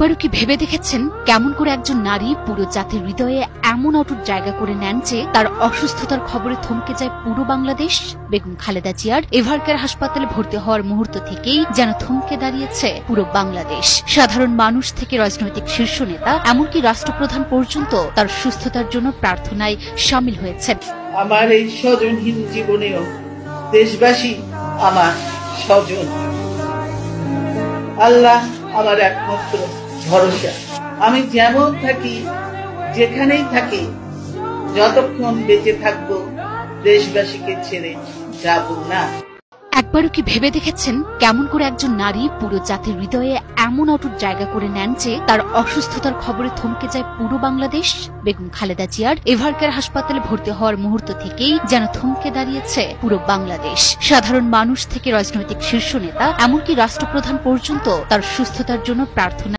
একবারও কি ভেবে দেখেছেন কেমন করে একজন নারী পুরো জাতির হৃদয়ে এমন অটুট জায়গা করে নেন যে তার অসুস্থতার খবরে থমকে যায় পুরো বাংলাদেশ? বেগম খালেদা জিয়ার এভারকেয়ার হাসপাতালে ভর্তি হওয়ার মুহূর্ত থেকেই যেন থমকে দাঁড়িয়েছে পুরো বাংলাদেশ। সাধারণ মানুষ থেকে রাজনৈতিক শীর্ষ নেতা এমনকি রাষ্ট্রপ্রধান পর্যন্ত তার সুস্থতার জন্য প্রার্থনায় সামিল হয়েছেন। আমার এই স্বজনহীন জীবনেও দেশবাসী আমার স্বজন। আল্লাহ আমার একমাত্র ভরসা। আমি যেমন থাকি, যেখানেই থাকি, যতক্ষণ বেঁচে থাকবো দেশবাসীকে ছেড়ে যাব না। একবারও কি ভেবে দেখেছেন কেমন করে একজন নারী পুরো জাতির হৃদয়ে এমন অটুট জায়গা করে নেন যে তার অসুস্থতার খবরে থমকে যায় পুরো বাংলাদেশ? বেগম খালেদা জিয়ার এভারকেয়ার হাসপাতালে ভর্তি হওয়ার মুহূর্ত থেকেই যেন থমকে দাঁড়িয়েছে পুরো বাংলাদেশ। সাধারণ মানুষ থেকে রাজনৈতিক শীর্ষ নেতা এমনকি রাষ্ট্রপ্রধান পর্যন্ত তার সুস্থতার জন্য প্রার্থনা